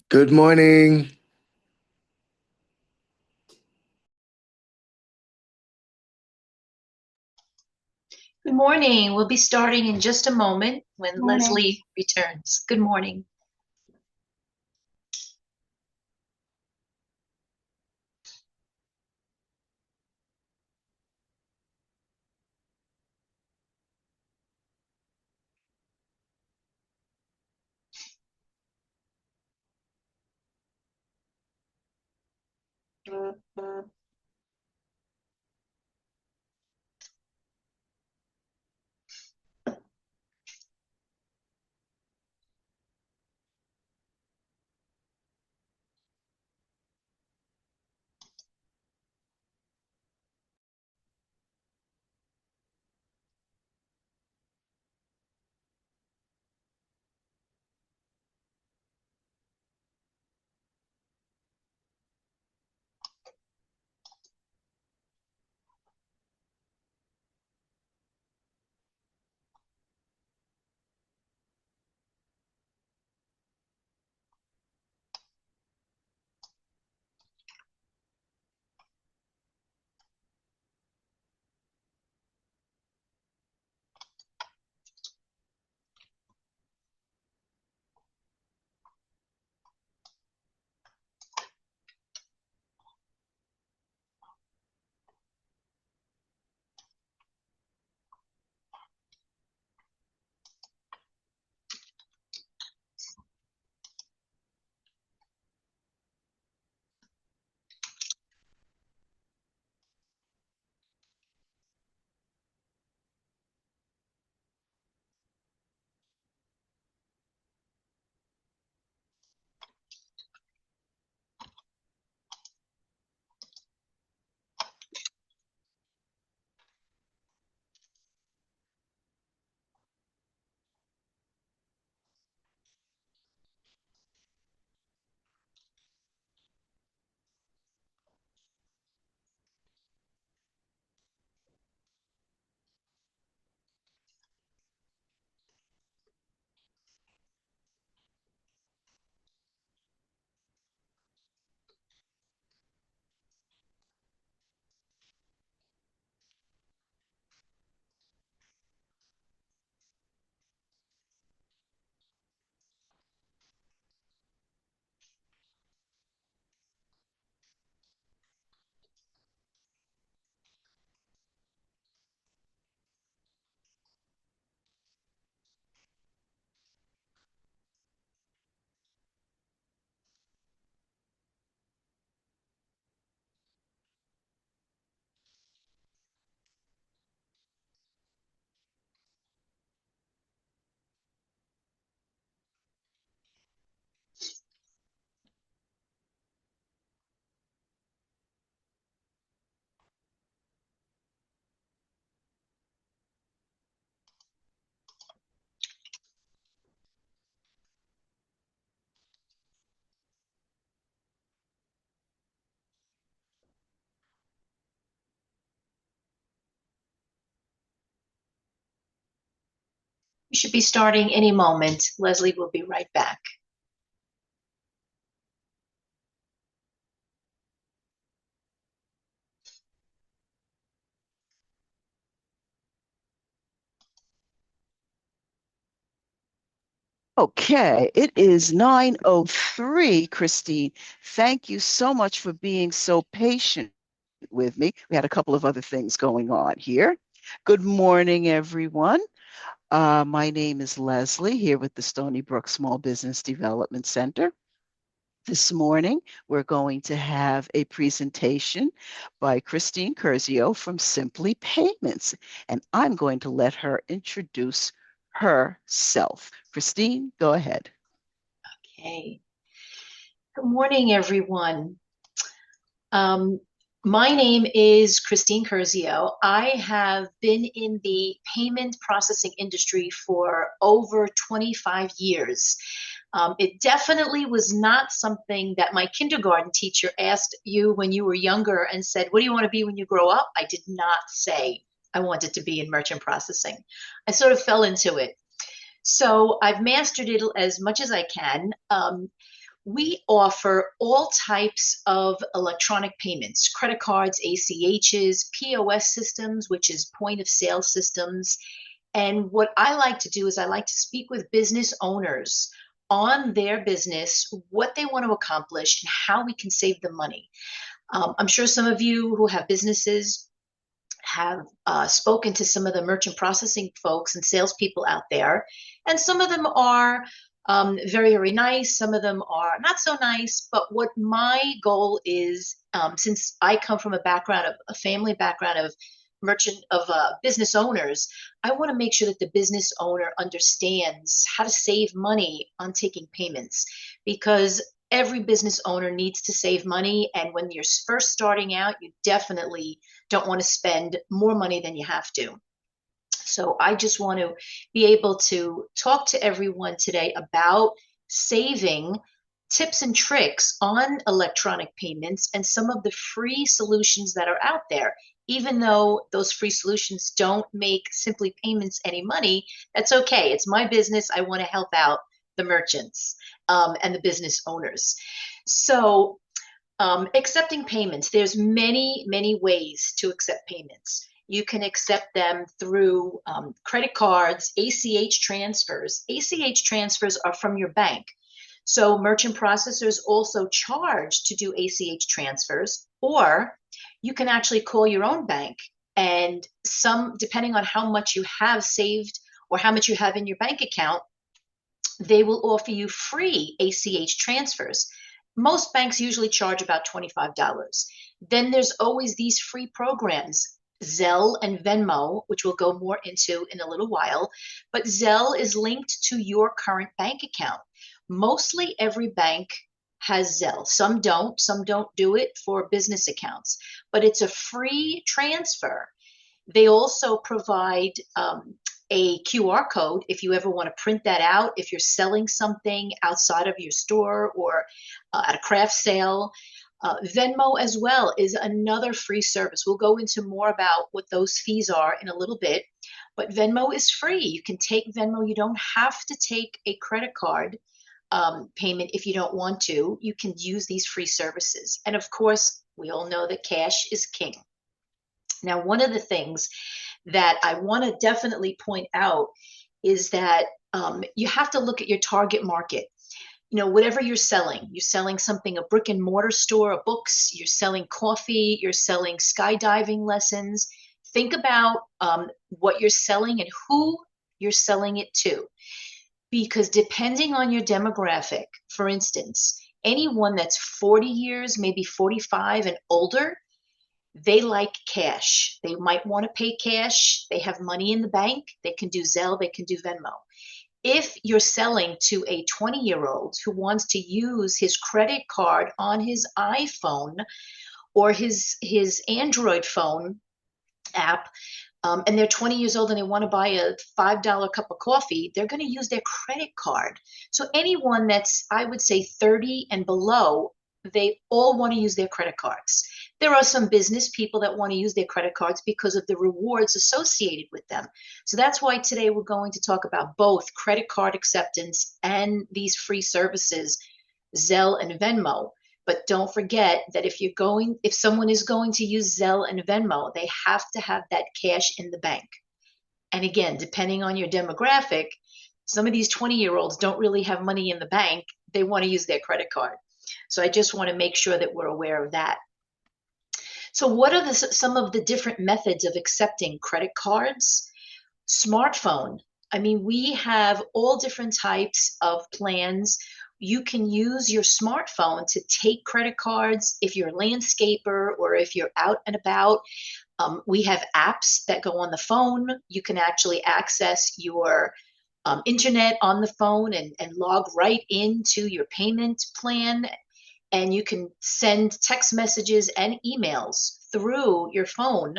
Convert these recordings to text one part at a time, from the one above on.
Good morning. Good morning. We'll be starting in just a moment when Morning. Leslie returns. Good morning. We should be starting any moment. Leslie will be right back. Okay, it is 9:03, Christine. Thank you so much for being so patient with me. We had a couple of other things going on here. Good morning, everyone. My name is Leslie here with the Stony Brook Small Business Development Center. This morning, we're going to have a presentation by Christine Curzio from Simply Payments, and I'm going to let her introduce herself. Christine, go ahead. Okay. Good morning, everyone. Um, my name is Christine Curzio. I have been in the payment processing industry for over 25 years. It definitely was not something that my kindergarten teacher asked you when you were younger and said, "What do you want to be when you grow up?" I did not say I wanted to be in merchant processing. I sort of fell into it. So I've mastered it as much as I can. We offer all types of electronic payments, credit cards, ACHs, POS systems, which is point of sale systems. And what I like to do is I like to speak with business owners on their business, what they want to accomplish, and how we can save them money. I'm sure some of you who have businesses have spoken to some of the merchant processing folks and salespeople out there, and some of them are very, very nice. Some of them are not so nice. But what my goal is, since I come from a family background of business owners, I want to make sure that the business owner understands how to save money on taking payments, because every business owner needs to save money. And when you're first starting out, you definitely don't want to spend more money than you have to. So I just want to be able to talk to everyone today about saving, tips and tricks on electronic payments, and some of the free solutions that are out there. Even though those free solutions don't make Simply Payments any money, that's okay. It's my business. I want to help out the merchants and the business owners. So accepting payments, there's many, many ways to accept payments. You can accept them through credit cards, ACH transfers. ACH transfers are from your bank. So merchant processors also charge to do ACH transfers, or you can actually call your own bank, and depending on how much you have saved or how much you have in your bank account, they will offer you free ACH transfers. Most banks usually charge about $25. Then there's always these free programs, Zelle and Venmo, which we'll go more into in a little while. But Zelle is linked to your current bank account. Mostly every bank has Zelle. Some don't do it for business accounts, but it's a free transfer. They also provide a QR code if you ever want to print that out, if you're selling something outside of your store or at a craft sale. Venmo as well is another free service. We'll go into more about what those fees are in a little bit, but Venmo is free. You can take Venmo. You don't have to take a credit card payment if you don't want to. You can use these free services. And of course, we all know that cash is king. Now, one of the things that I want to definitely point out is that you have to look at your target market. Whatever you're selling something, a brick and mortar store, books, you're selling coffee, you're selling skydiving lessons. Think about what you're selling and who you're selling it to. Because depending on your demographic, for instance, anyone that's 40 years, maybe 45 and older, they like cash. They might want to pay cash. They have money in the bank. They can do Zelle, they can do Venmo. If you're selling to a 20-year-old who wants to use his credit card on his iPhone or his Android phone app, and they're 20 years old and they want to buy a $5 cup of coffee, they're going to use their credit card. So anyone that's, I would say, 30 and below, they all want to use their credit cards. There are some business people that want to use their credit cards because of the rewards associated with them. So that's why today we're going to talk about both credit card acceptance and these free services, Zelle and Venmo. But don't forget that if someone is going to use Zelle and Venmo, they have to have that cash in the bank. And again, depending on your demographic, some of these 20-year-olds don't really have money in the bank. They want to use their credit card. So I just want to make sure that we're aware of that. So what are some of the different methods of accepting credit cards? Smartphone. I mean, we have all different types of plans. You can use your smartphone to take credit cards if you're a landscaper or if you're out and about. We have apps that go on the phone. You can actually access your internet on the phone and log right into your payment plan. And you can send text messages and emails through your phone,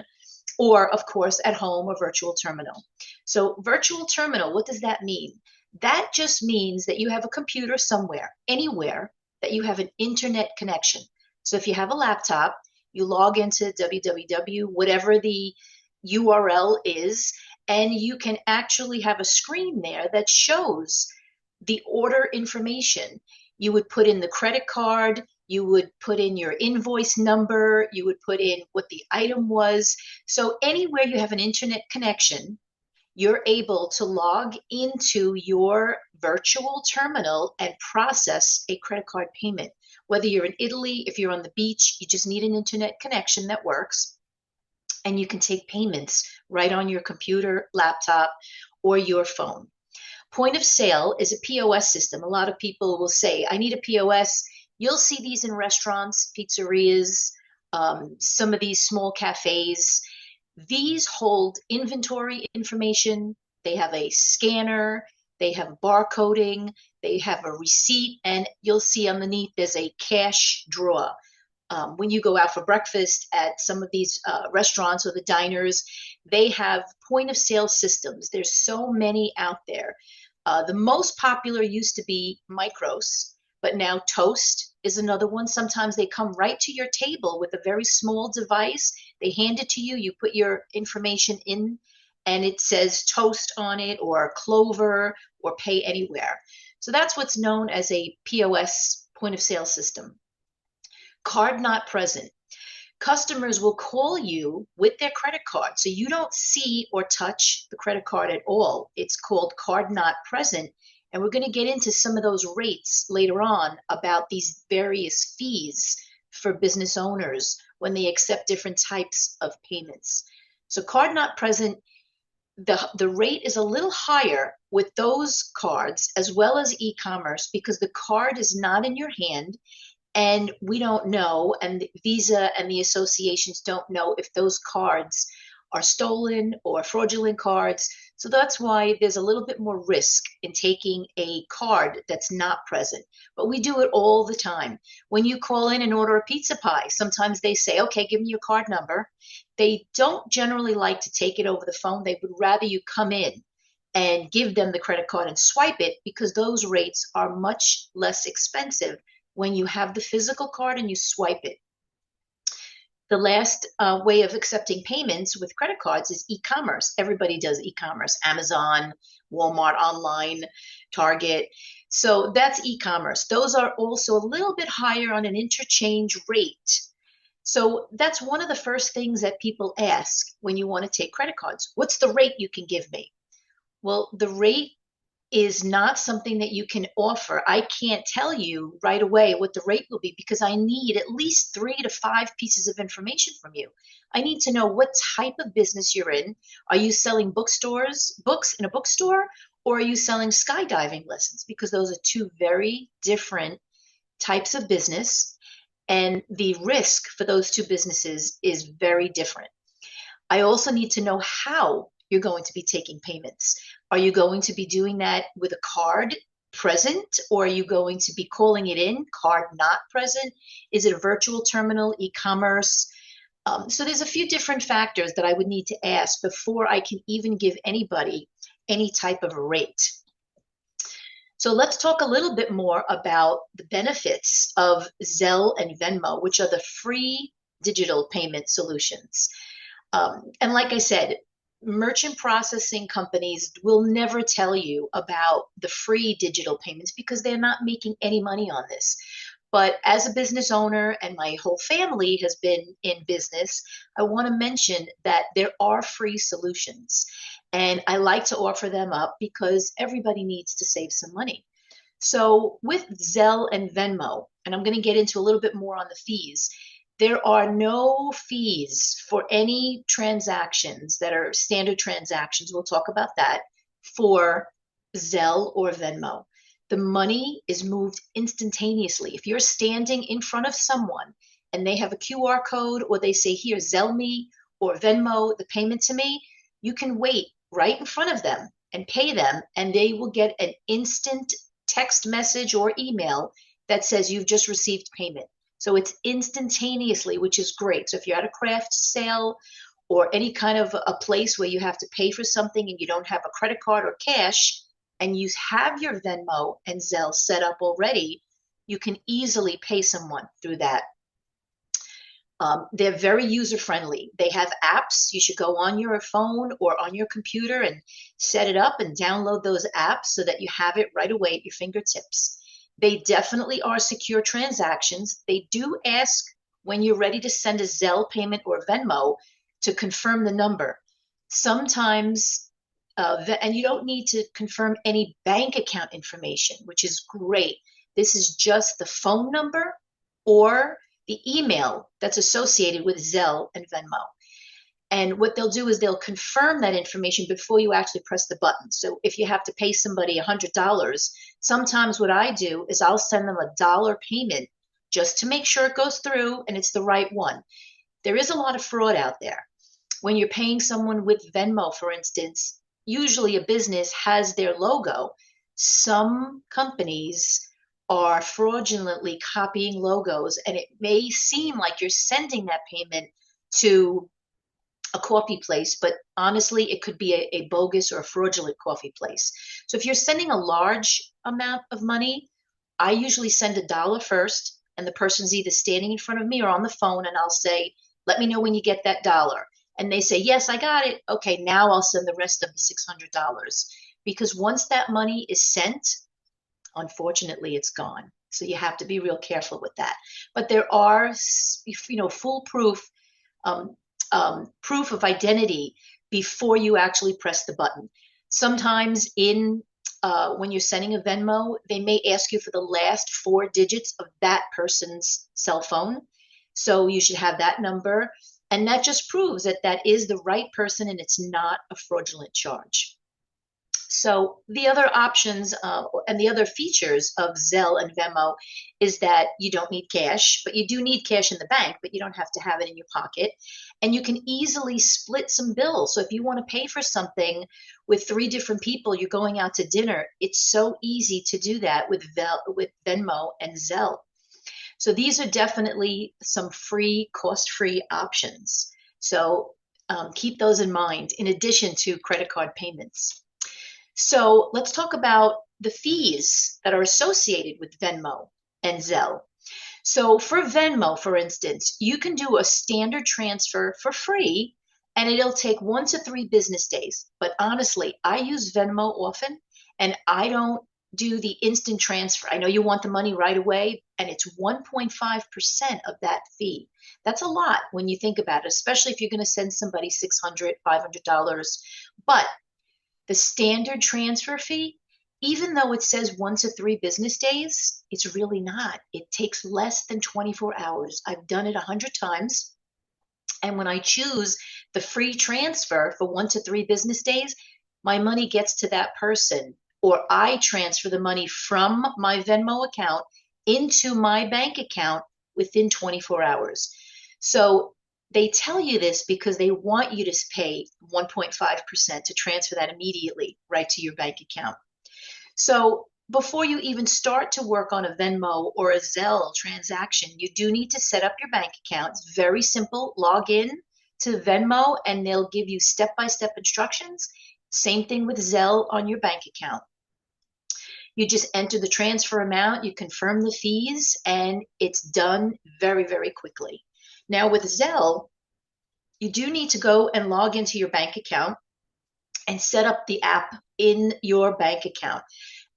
or of course at home, a virtual terminal. So virtual terminal, what does that mean? That just means that you have a computer somewhere, anywhere, that you have an internet connection. So if you have a laptop, you log into www, whatever the URL is, and you can actually have a screen there that shows the order information. You would put in the credit card, you would put in your invoice number, you would put in what the item was. So anywhere you have an internet connection, you're able to log into your virtual terminal and process a credit card payment. Whether you're in Italy, if you're on the beach, you just need an internet connection that works, and you can take payments right on your computer, laptop, or your phone. Point of sale is a POS system. A lot of people will say, I need a POS. You'll see these in restaurants, pizzerias, some of these small cafes. These hold inventory information. They have a scanner. They have barcoding. They have a receipt. And you'll see underneath there's a cash drawer. When you go out for breakfast at some of these restaurants or the diners, they have point of sale systems. There's so many out there. The most popular used to be Micros, but now Toast is another one. Sometimes they come right to your table with a very small device. They hand it to you. You put your information in, and it says Toast on it, or Clover, or Pay Anywhere. So that's what's known as a POS, point of sale system. Card not present. Customers will call you with their credit card, so you don't see or touch the credit card at all. It's called card not present, and we're going to get into some of those rates later on about these various fees for business owners when they accept different types of payments. So card not present, the rate is a little higher with those cards as well as e-commerce, because the card is not in your hand. And we don't know, and Visa and the associations don't know if those cards are stolen or fraudulent cards. So that's why there's a little bit more risk in taking a card that's not present. But we do it all the time. When you call in and order a pizza pie, sometimes they say, okay, give me your card number. They don't generally like to take it over the phone. They would rather you come in and give them the credit card and swipe it, because those rates are much less expensive when you have the physical card and you swipe it. The last way of accepting payments with credit cards is e-commerce. Everybody does e-commerce, Amazon, Walmart online, Target. So that's e-commerce. Those are also a little bit higher on an interchange rate. So that's one of the first things that people ask when you want to take credit cards. What's the rate you can give me? Well, the rate is not something that you can offer. I can't tell you right away what the rate will be, because I need at least 3 to 5 pieces of information from you. I need to know what type of business you're in. Are you selling books in a bookstore, or are you selling skydiving lessons? Because those are two very different types of business, and the risk for those two businesses is very different. I also need to know how you're going to be taking payments. Are you going to be doing that with a card present, or are you going to be calling it in, card not present? Is it a virtual terminal, e-commerce? So there's a few different factors that I would need to ask before I can even give anybody any type of a rate. So let's talk a little bit more about the benefits of Zelle and Venmo, which are the free digital payment solutions. And like I said, merchant processing companies will never tell you about the free digital payments because they're not making any money on this. But as a business owner, and my whole family has been in business, I want to mention that there are free solutions. And I like to offer them up because everybody needs to save some money. So with Zelle and Venmo, and I'm going to get into a little bit more on the fees, there are no fees for any transactions that are standard transactions. We'll talk about that for Zelle or Venmo. The money is moved instantaneously. If you're standing in front of someone and they have a QR code, or they say, here, Zelle me or Venmo the payment to me, you can wait right in front of them and pay them, and they will get an instant text message or email that says you've just received payment. So it's instantaneously, which is great. So if you're at a craft sale or any kind of a place where you have to pay for something and you don't have a credit card or cash, and you have your Venmo and Zelle set up already, you can easily pay someone through that. They're very user-friendly. They have apps. You should go on your phone or on your computer and set it up and download those apps so that you have it right away at your fingertips. They definitely are secure transactions. They do ask when you're ready to send a Zelle payment or Venmo to confirm the number. Sometimes, and you don't need to confirm any bank account information, which is great. This is just the phone number or the email that's associated with Zelle and Venmo. And what they'll do is they'll confirm that information before you actually press the button. So if you have to pay somebody $100, sometimes what I do is I'll send them $1 payment just to make sure it goes through and it's the right one. There is a lot of fraud out there. When you're paying someone with Venmo, for instance, usually a business has their logo. Some companies are fraudulently copying logos, and it may seem like you're sending that payment to a coffee place, but honestly, it could be a bogus or a fraudulent coffee place. So if you're sending a large amount of money, I usually send $1 first, and the person's either standing in front of me or on the phone, and I'll say, let me know when you get that dollar. And they say, yes, I got it. Okay, now I'll send the rest of the $600. Because once that money is sent, unfortunately, it's gone. So you have to be real careful with that. But there are, foolproof proof of identity before you actually press the button. Sometimes when you're sending a Venmo, they may ask you for the last 4 digits of that person's cell phone. So you should have that number. And that just proves that that is the right person and it's not a fraudulent charge. So the other options and the other features of Zelle and Venmo is that you don't need cash, but you do need cash in the bank, but you don't have to have it in your pocket. And you can easily split some bills. So if you want to pay for something with 3 different people, you're going out to dinner, it's so easy to do that with Venmo and Zelle. So these are definitely some free, cost-free options. So keep those in mind in addition to credit card payments. So let's talk about the fees that are associated with Venmo and Zelle. So for Venmo, for instance, you can do a standard transfer for free and it'll take 1 to 3 business days. But honestly, I use Venmo often and I don't do the instant transfer. I know you want the money right away and it's 1.5% of that fee. That's a lot when you think about it, especially if you're going to send somebody $600, $500. But the standard transfer fee, even though it says 1 to 3 business days, it's really not. It takes less than 24 hours. I've done it 100 times. And when I choose the free transfer for 1 to 3 business days, my money gets to that person, or I transfer the money from my Venmo account into my bank account within 24 hours. So they tell you this because they want you to pay 1.5% to transfer that immediately right to your bank account. So before you even start to work on a Venmo or a Zelle transaction, you do need to set up your bank account. It's very simple. Log in to Venmo and they'll give you step-by-step instructions. Same thing with Zelle on your bank account. You just enter the transfer amount, you confirm the fees, and it's done very, very quickly. Now with Zelle, you do need to go and log into your bank account and set up the app in your bank account.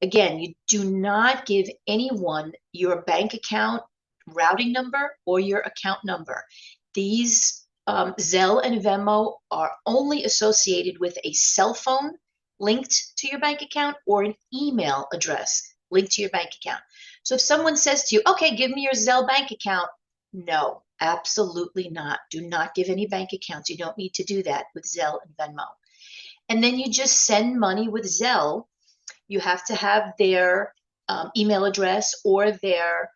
Again, you do not give anyone your bank account routing number or your account number. These Zelle and Venmo are only associated with a cell phone linked to your bank account or an email address linked to your bank account. So if someone says to you, okay, give me your Zelle bank account, no, absolutely not. Do not give any bank accounts. You don't need to do that with Zelle and Venmo. And then you just send money with Zelle. You have to have their email address or their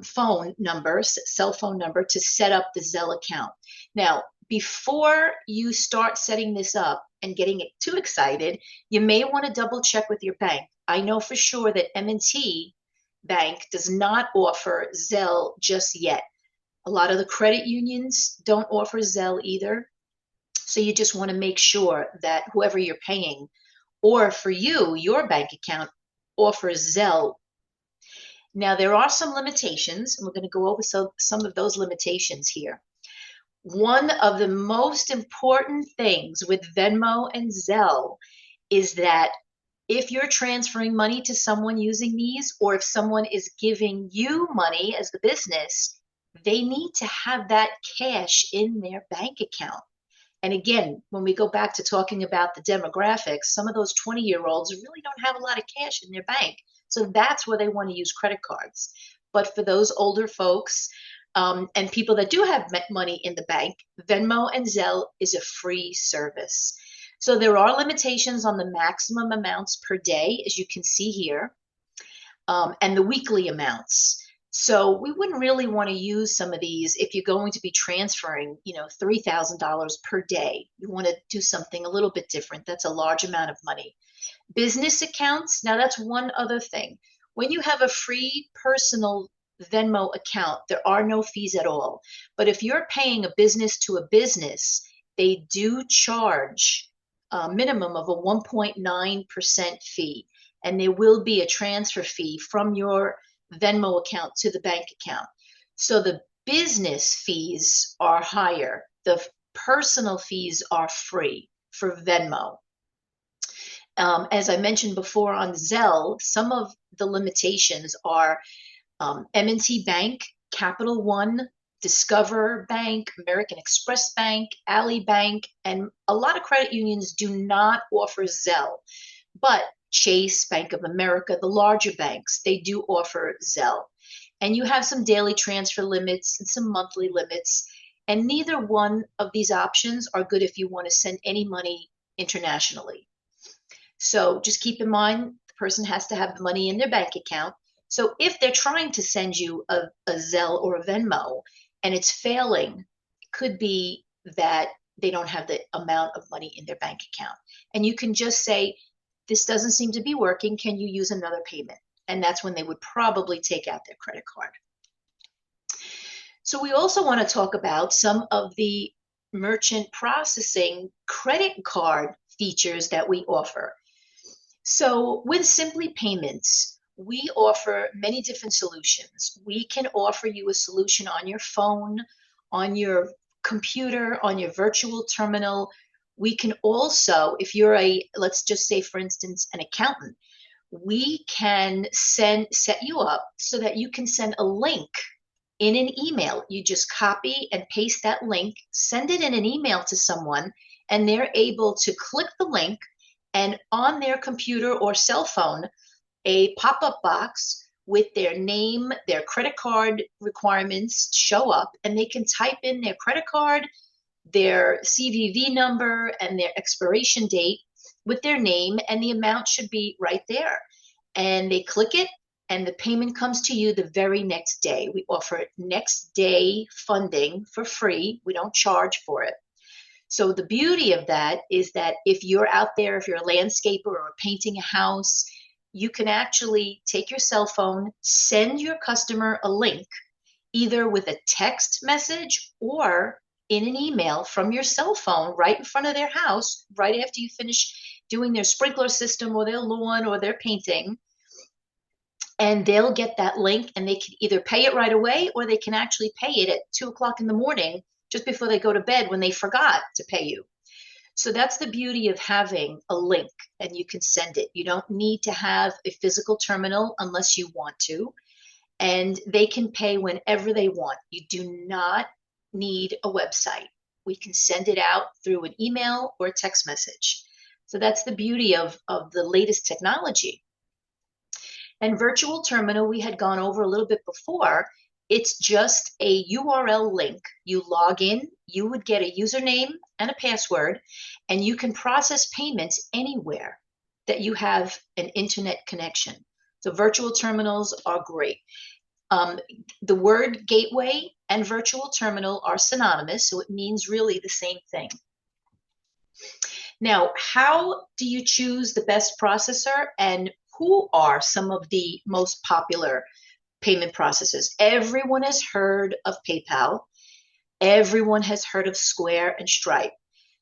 phone number, cell phone number to set up the Zelle account. Now, before you start setting this up and getting it too excited, you may want to double check with your bank. I know for sure that M&T Bank does not offer Zelle just yet. A lot of the credit unions don't offer Zelle either. So you just want to make sure that whoever you're paying, or for you, your bank account offers Zelle. Now, there are some limitations, and we're going to go over some of those limitations here. One of the most important things with Venmo and Zelle is that if you're transferring money to someone using these, or if someone is giving you money as the business, they need to have that cash in their bank account. And again, when we go back to talking about the demographics, some of those 20-year-olds really don't have a lot of cash in their bank. So that's where they want to use credit cards. But for those older folks and people that do have money in the bank, Venmo and Zelle is a free service. So there are limitations on the maximum amounts per day, as you can see here, and the weekly amounts. So we wouldn't really want to use some of these if you're going to be transferring, $3,000 per day. You want to do something a little bit different. That's a large amount of money. Business accounts, now that's one other thing. When you have a free personal Venmo account, there are no fees at all. But if you're paying a business to a business, they do charge a minimum of a 1.9% fee. And there will be a transfer fee from your Venmo account to the bank account. So the business fees are higher. The personal fees are free for Venmo. As I mentioned before on Zelle, some of the limitations are M&T Bank, Capital One, Discover Bank, American Express Bank, Ally Bank, and a lot of credit unions do not offer Zelle. But Chase, Bank of America, the larger banks, they do offer Zelle. And you have some daily transfer limits and some monthly limits. And neither one of these options are good if you want to send any money internationally. So just keep in mind, the person has to have the money in their bank account. So if they're trying to send you a Zelle or a Venmo and it's failing, it could be that they don't have the amount of money in their bank account. And you can just say, this doesn't seem to be working. Can you use another payment? And that's when they would probably take out their credit card. So we also want to talk about some of the merchant processing credit card features that we offer. So with Simply Payments, we offer many different solutions. We can offer you a solution on your phone, on your computer, on your virtual terminal. We can also, if you're let's just say, for instance, an accountant, we can set you up so that you can send a link in an email. You just copy and paste that link, send it in an email to someone, and they're able to click the link, and on their computer or cell phone, a pop-up box with their name, their credit card requirements show up, and they can type in their credit card, their CVV number, and their expiration date with their name, and the amount should be right there. And they click it, and the payment comes to you the very next day. We offer next day funding for free. We don't charge for it. So the beauty of that is that if you're out there, if you're a landscaper or painting a house, you can actually take your cell phone, send your customer a link, either with a text message or in an email from your cell phone right in front of their house, right after you finish doing their sprinkler system or their lawn or their painting. And they'll get that link, and they can either pay it right away, or they can actually pay it at 2:00 in the morning, just before they go to bed, when they forgot to pay you. So that's the beauty of having a link, and you can send it. You don't need to have a physical terminal unless you want to, and they can pay whenever they want. You do not need a website. We can send it out through an email or a text message. So that's the beauty of the latest technology. And virtual terminal, we had gone over a little bit before. It's just a URL link. You log in, you would get a username and a password, and you can process payments anywhere that you have an internet connection. So virtual terminals are great. The word gateway and virtual terminal are synonymous, so it means really the same thing. Now, how do you choose the best processor, and who are some of the most popular payment processors? Everyone has heard of PayPal. Everyone has heard of Square and Stripe.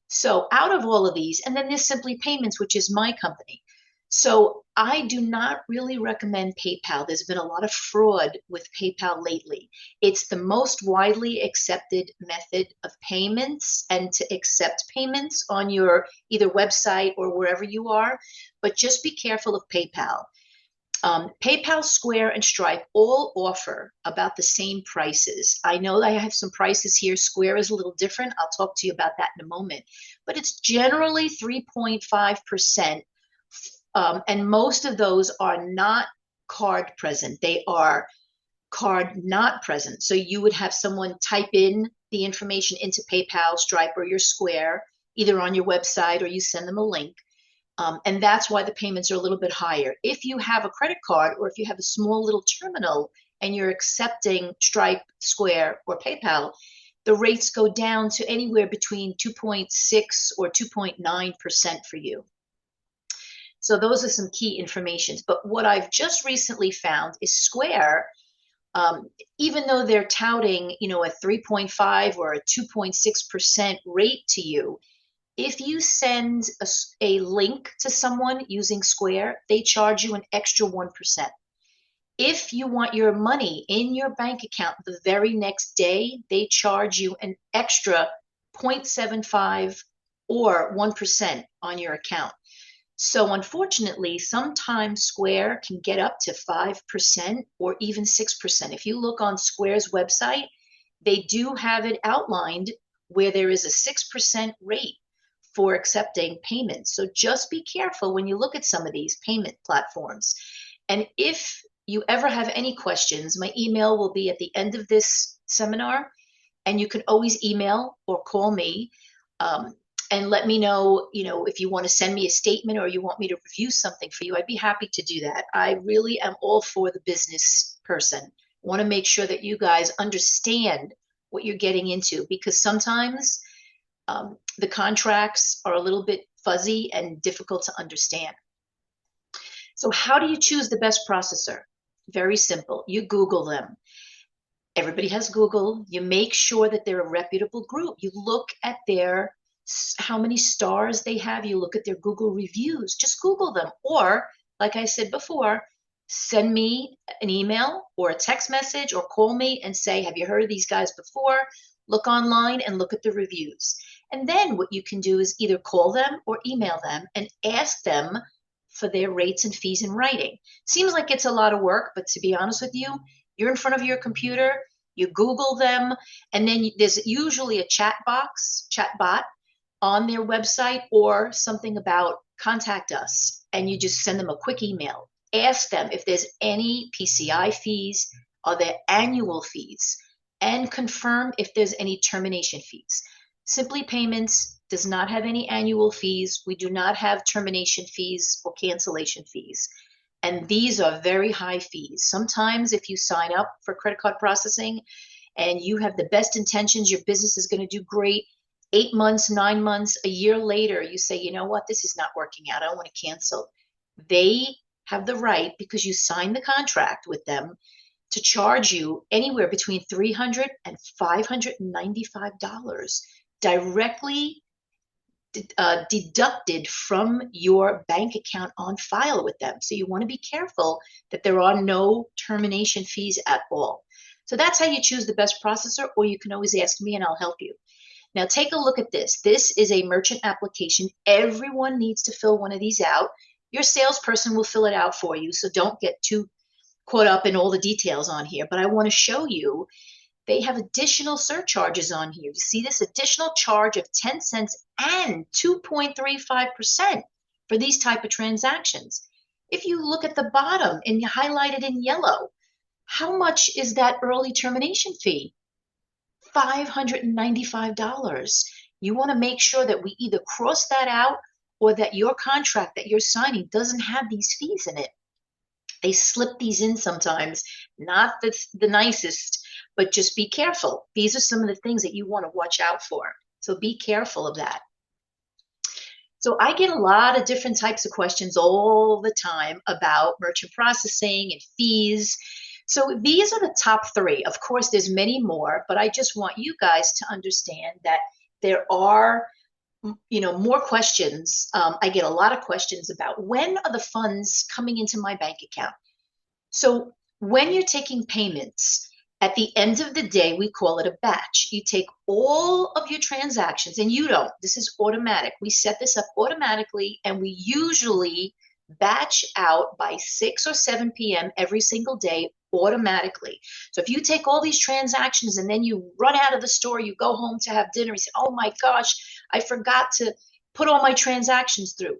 So out of all of these, and then there's Simply Payments, which is my company. So I do not really recommend PayPal. There's been a lot of fraud with PayPal lately. It's the most widely accepted method of payments and to accept payments on your either website or wherever you are. But just be careful of PayPal. PayPal, Square, and Stripe all offer about the same prices. I know I have some prices here. Square is a little different. I'll talk to you about that in a moment. But it's generally 3.5%. And most of those are not card present. They are card not present. So you would have someone type in the information into PayPal, Stripe, or your Square, either on your website or you send them a link. And that's why the payments are a little bit higher. If you have a credit card or if you have a small little terminal and you're accepting Stripe, Square, or PayPal, the rates go down to anywhere between 2.6 or 2.9% for you. So those are some key informations. But what I've just recently found is Square, even though they're touting, a 3.5 or a 2.6% rate to you, if you send a link to someone using Square, they charge you an extra 1%. If you want your money in your bank account the very next day, they charge you an extra 0.75 or 1% on your account. So unfortunately, sometimes Square can get up to 5% or even 6%. If you look on Square's website, they do have it outlined where there is a 6% rate for accepting payments. So just be careful when you look at some of these payment platforms. And if you ever have any questions, my email will be at the end of this seminar, and you can always email or call me. And let me know, if you want to send me a statement or you want me to review something for you, I'd be happy to do that. I really am all for the business person. I want to make sure that you guys understand what you're getting into, because sometimes the contracts are a little bit fuzzy and difficult to understand. So how do you choose the best processor? Very simple. You Google them. Everybody has Google. You make sure that they're a reputable group. You look at how many stars they have. You look at their Google reviews. Just Google them. Or, like I said before, send me an email or a text message or call me and say, have you heard of these guys before? Look online and look at the reviews. And then what you can do is either call them or email them and ask them for their rates and fees in writing. Seems like it's a lot of work, but to be honest with you, you're in front of your computer, you Google them, and then there's usually a chat bot on their website or something about contact us, and you just send them a quick email. Ask them if there's any PCI fees, are there annual fees, and confirm if there's any termination fees. Simply Payments does not have any annual fees. We do not have termination fees or cancellation fees. And these are very high fees. Sometimes if you sign up for credit card processing and you have the best intentions, your business is going to do great, 8 months, 9 months, a year later, you say, you know what, this is not working out. I don't want to cancel. They have the right, because you signed the contract with them, to charge you anywhere between $300 and $595 directly deducted from your bank account on file with them. So you want to be careful that there are no termination fees at all. So that's how you choose the best processor, or you can always ask me and I'll help you. Now take a look at this. This is a merchant application. Everyone needs to fill one of these out. Your salesperson will fill it out for you, so don't get too caught up in all the details on here. But I want to show you they have additional surcharges on here. You see this additional charge of 10 cents and 2.35% for these type of transactions. If you look at the bottom and you highlight it in yellow, how much is that early termination fee? $595. You want to make sure that we either cross that out or that your contract that you're signing doesn't have these fees in it. They slip these in sometimes, not the nicest, but just be careful. These are some of the things that you want to watch out for. So be careful of that. So I get a lot of different types of questions all the time about merchant processing and fees. So these are the top 3. Of course, there's many more, but I just want you guys to understand that there are more questions. I get a lot of questions about when are the funds coming into my bank account. So when you're taking payments, at the end of the day, we call it a batch. You take all of your transactions, and you don't. This is automatic. We set this up automatically, and we usually batch out by 6 or 7 p.m. every single day automatically. So if you take all these transactions and then you run out of the store, you go home to have dinner, you say, oh my gosh, I forgot to put all my transactions through.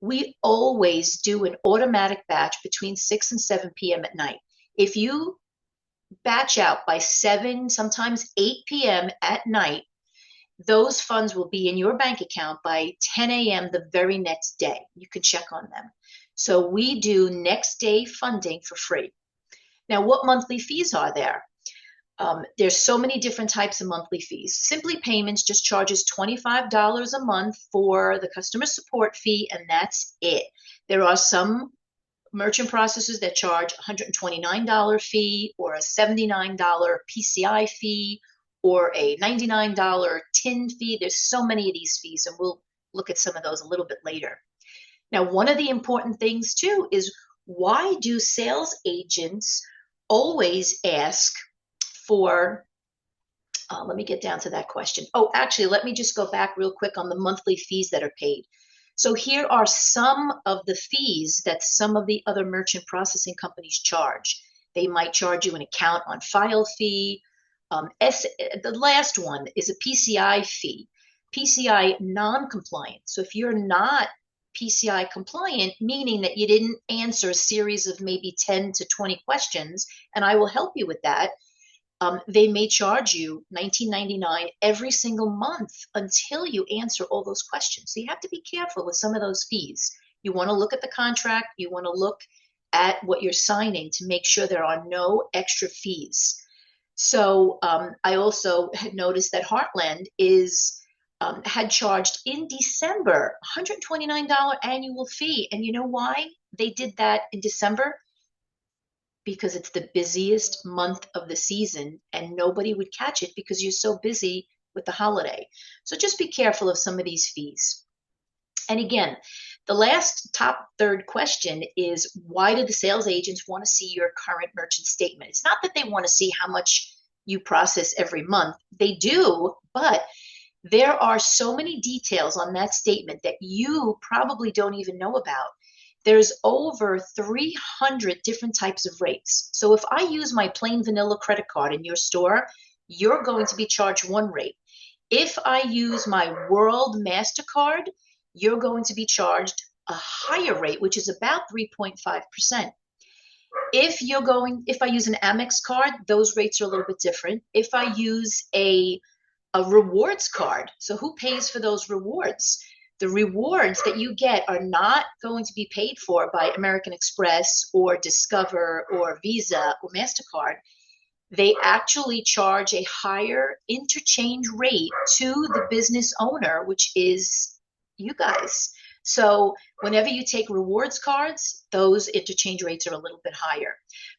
We always do an automatic batch between 6 and 7 p.m. at night. If you batch out by 7, sometimes 8 p.m. at night, those funds will be in your bank account by 10 a.m. the very next day. You can check on them. So we do next day funding for free. Now, what monthly fees are there? There's so many different types of monthly fees. Simply Payments just charges $25 a month for the customer support fee, and that's it. There are some merchant processors that charge $129 fee or a $79 PCI fee or a $99 TIN fee. There's so many of these fees, and we'll look at some of those a little bit later. Now, one of the important things too is, why do sales agents always ask for, let me get down to that question. Oh, actually, let me just go back real quick on the monthly fees that are paid. So here are some of the fees that some of the other merchant processing companies charge. They might charge you an account on file fee. The last one is a PCI fee, PCI non-compliant. So if you're not PCI compliant, meaning that you didn't answer a series of maybe 10 to 20 questions, and I will help you with that, they may charge you $19.99 every single month until you answer all those questions. So you have to be careful with some of those fees. You want to look at the contract. You want to look at what you're signing to make sure there are no extra fees. So I also had noticed that Heartland had charged in December $129 annual fee. And you know why they did that in December? Because it's the busiest month of the season and nobody would catch it because you're so busy with the holiday. So just be careful of some of these fees. And again, the last top third question is, why do the sales agents want to see your current merchant statement? It's not that they want to see how much you process every month. They do, but there are so many details on that statement that you probably don't even know about. There's over 300 different types of rates. So if I use my plain vanilla credit card in your store, you're going to be charged one rate. If I use my World MasterCard, you're going to be charged a higher rate, which is about 3.5%. If I use an Amex card, those rates are a little bit different. If I use a rewards card, so who pays for those rewards? The rewards that you get are not going to be paid for by American Express or Discover or Visa or MasterCard. They actually charge a higher interchange rate to the business owner, which is you guys. So whenever you take rewards cards, those interchange rates are a little bit higher.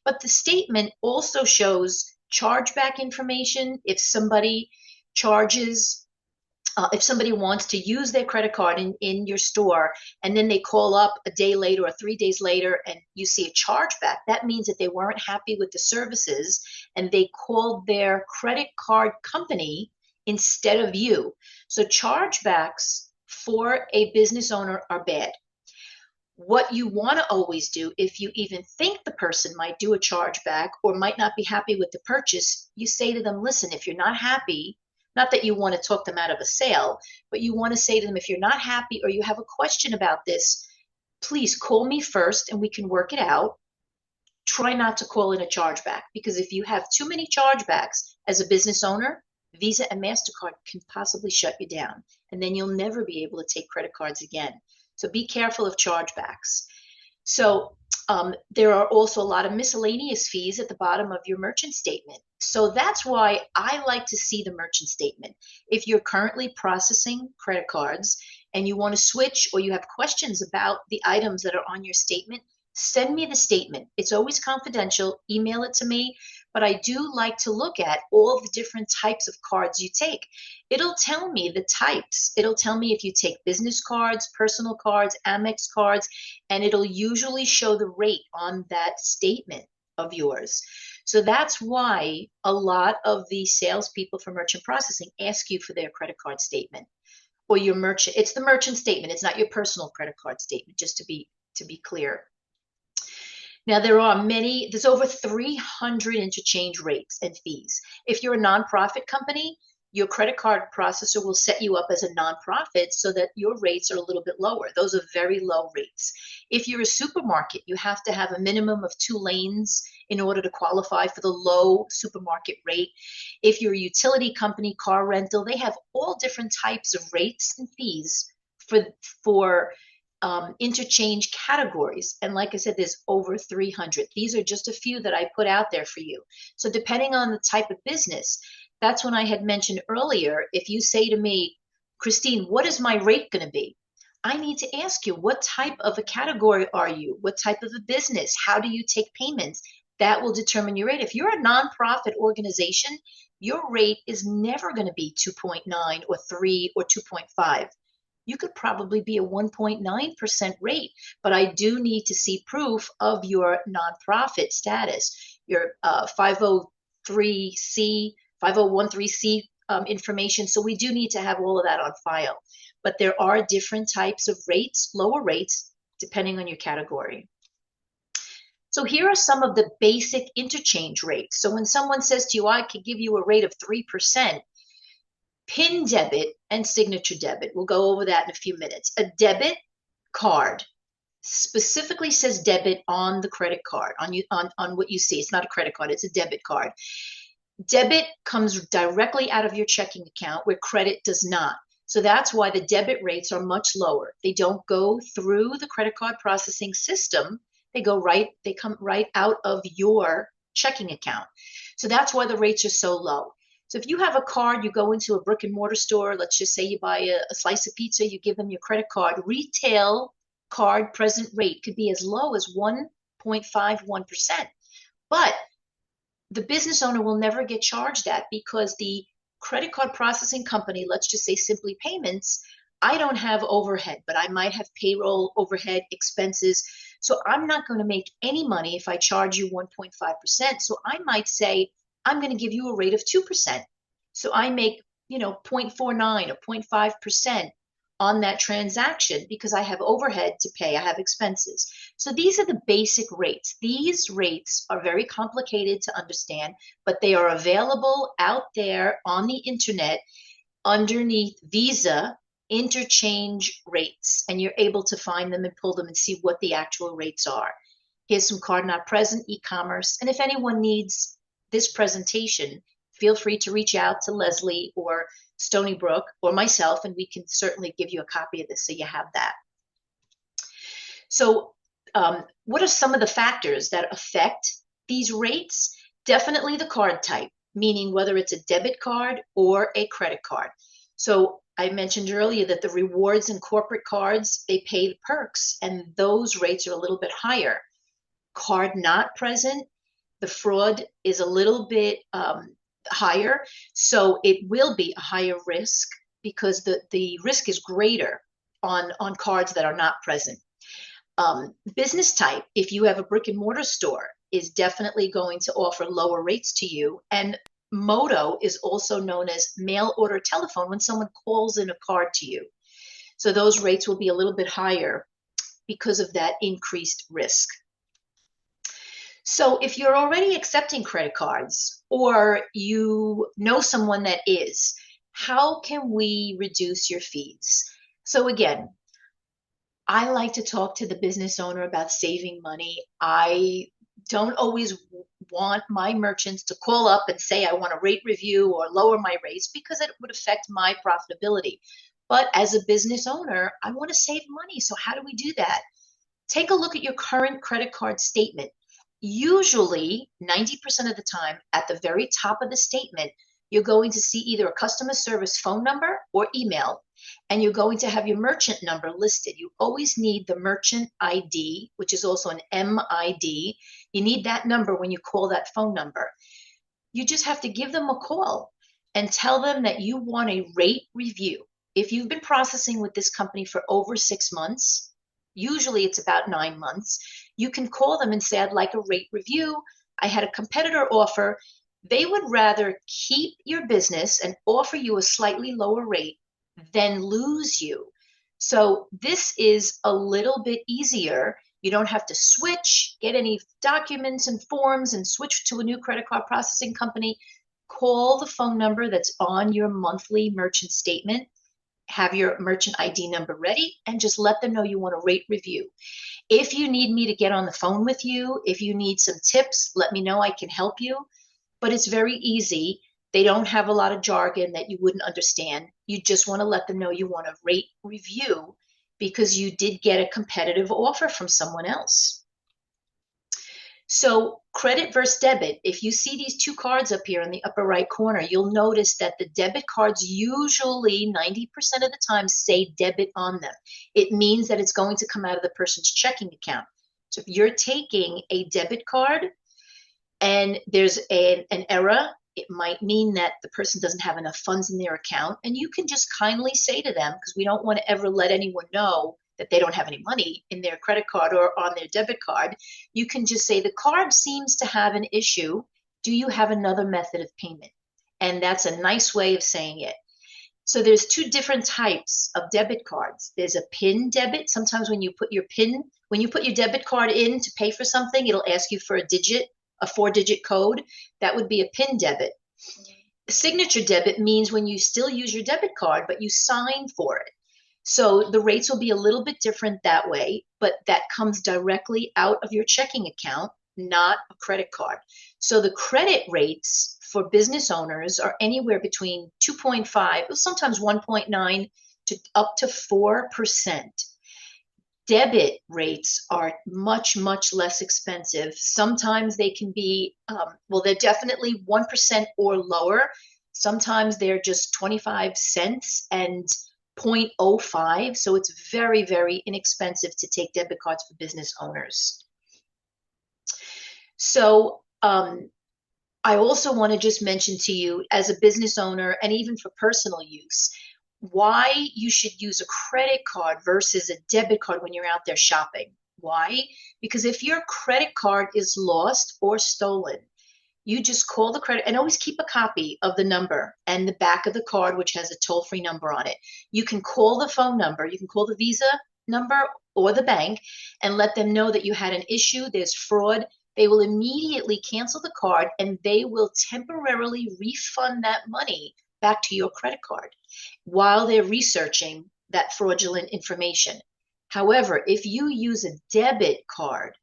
But the statement also shows chargeback information. If somebody wants to use their credit card in your store and then they call up a day later or 3 days later and you see a chargeback, that means that they weren't happy with the services and they called their credit card company instead of you. So chargebacks for a business owner are bad. What you want to always do, if you even think the person might do a chargeback or might not be happy with the purchase, you say to them, listen, if you're not happy, not that you want to talk them out of a sale, but you want to say to them, if you're not happy or you have a question about this, please call me first and we can work it out. Try not to call in a chargeback, because if you have too many chargebacks as a business owner, Visa and MasterCard can possibly shut you down, and then you'll never be able to take credit cards again. So be careful of chargebacks. So there are also a lot of miscellaneous fees at the bottom of your merchant statement. So that's why I like to see the merchant statement. If you're currently processing credit cards and you want to switch or you have questions about the items that are on your statement, send me the statement. It's always confidential. Email it to me. But I do like to look at all the different types of cards you take. It'll tell me the types. It'll tell me if you take business cards, personal cards, Amex cards, and it'll usually show the rate on that statement of yours. So that's why a lot of the salespeople for merchant processing ask you for their credit card statement or your merchant. It's the merchant statement. It's not your personal credit card statement, just to be clear. Now, there's over 300 interchange rates and fees. If you're a nonprofit company, your credit card processor will set you up as a nonprofit so that your rates are a little bit lower. Those are very low rates. If you're a supermarket, you have to have a minimum of 2 lanes in order to qualify for the low supermarket rate. If you're a utility company, car rental, they have all different types of rates and fees for interchange categories. And like I said, there's over 300. These are just a few that I put out there for you. So depending on the type of business, that's when I had mentioned earlier, if you say to me, Christine, what is my rate going to be? I need to ask you, what type of a category are you? What type of a business? How do you take payments? That will determine your rate. If you're a nonprofit organization, your rate is never going to be 2.9 or 3 or 2.5. You could probably be a 1.9% rate, but I do need to see proof of your nonprofit status, your 503C, 5013C information. So we do need to have all of that on file. But there are different types of rates, lower rates, depending on your category. So here are some of the basic interchange rates. So when someone says to you, I could give you a rate of 3%, PIN debit and signature debit. We'll go over that in a few minutes. A debit card specifically says debit on the credit card, on what you see. It's not a credit card, it's a debit card. Debit comes directly out of your checking account where credit does not. So that's why the debit rates are much lower. They don't go through the credit card processing system. They come right out of your checking account. So that's why the rates are so low. So if you have a card, you go into a brick and mortar store, let's just say you buy a slice of pizza, you give them your credit card, retail card present rate could be as low as 1.51%. But the business owner will never get charged that because the credit card processing company, let's just say Simply Payments, I don't have overhead, but I might have payroll, overhead, expenses. So I'm not going to make any money if I charge you 1.5%. So I might say, I'm going to give you a rate of 2%. So I make, 0.49 or 0.5% on that transaction because I have overhead to pay, I have expenses. So these are the basic rates. These rates are very complicated to understand, but they are available out there on the internet underneath Visa interchange rates, and you're able to find them and pull them and see what the actual rates are. Here's some card not present, e-commerce, and if anyone needs this presentation, feel free to reach out to Leslie or Stony Brook or myself, and we can certainly give you a copy of this so you have that. So what are some of the factors that affect these rates? Definitely the card type, meaning whether it's a debit card or a credit card. So I mentioned earlier that the rewards and corporate cards, they pay the perks, and those rates are a little bit higher. Card not present, the fraud is a little bit higher, so it will be a higher risk because the risk is greater on cards that are not present. Business type, if you have a brick and mortar store, is definitely going to offer lower rates to you. And MOTO is also known as mail order telephone when someone calls in a card to you. So those rates will be a little bit higher because of that increased risk. So if you're already accepting credit cards or you know someone that is, how can we reduce your fees? So again, I like to talk to the business owner about saving money. I don't always want my merchants to call up and say, I want a rate review or lower my rates because it would affect my profitability. But as a business owner, I want to save money. So how do we do that? Take a look at your current credit card statement. Usually 90% of the time at the very top of the statement, you're going to see either a customer service phone number or email, and you're going to have your merchant number listed. You always need the merchant ID, which is also an MID. You need that number when you call that phone number. You just have to give them a call and tell them that you want a rate review. If you've been processing with this company for over 6 months, usually it's about 9 months, you can call them and say, I'd like a rate review. I had a competitor offer. They would rather keep your business and offer you a slightly lower rate than lose you. So this is a little bit easier. You don't have to switch, get any documents and forms and switch to a new credit card processing company. Call the phone number that's on your monthly merchant statement, have your merchant ID number ready, and just let them know you want a rate review. If you need me to get on the phone with you, if you need some tips, let me know. I can help you. But it's very easy. They don't have a lot of jargon that you wouldn't understand. You just want to let them know you want a rate review because you did get a competitive offer from someone else. So credit versus debit, if you see these two cards up here in the upper right corner, you'll notice that the debit cards usually 90% of the time say debit on them. It means that it's going to come out of the person's checking account. So if you're taking a debit card and there's an error, it might mean that the person doesn't have enough funds in their account. And you can just kindly say to them, because we don't want to ever let anyone know that they don't have any money in their credit card or on their debit card. You can just say, the card seems to have an issue. Do you have another method of payment? And that's a nice way of saying it. So there's two different types of debit cards. There's a PIN debit. Sometimes when you put your debit card in to pay for something, it'll ask you for a 4-digit code. That would be a PIN debit. Signature debit means when you still use your debit card, but you sign for it. So the rates will be a little bit different that way, but that comes directly out of your checking account, not a credit card. So the credit rates for business owners are anywhere between 2.5, sometimes 1.9 to up to 4%. Debit rates are much, much less expensive. Sometimes they can be, they're definitely 1% or lower. Sometimes they're just 25 cents and 0.05. So it's very, very inexpensive to take debit cards for business owners. So I also want to just mention to you, as a business owner and even for personal use, why you should use a credit card versus a debit card when you're out there shopping. Why? Because if your credit card is lost or stolen, you just call the credit, and always keep a copy of the number and the back of the card, which has a toll-free number on it. You can call the phone number, you can call the Visa number or the bank and let them know that you had an issue, there's fraud. They will immediately cancel the card and they will temporarily refund that money back to your credit card while they're researching that fraudulent information. However, if you use a debit card,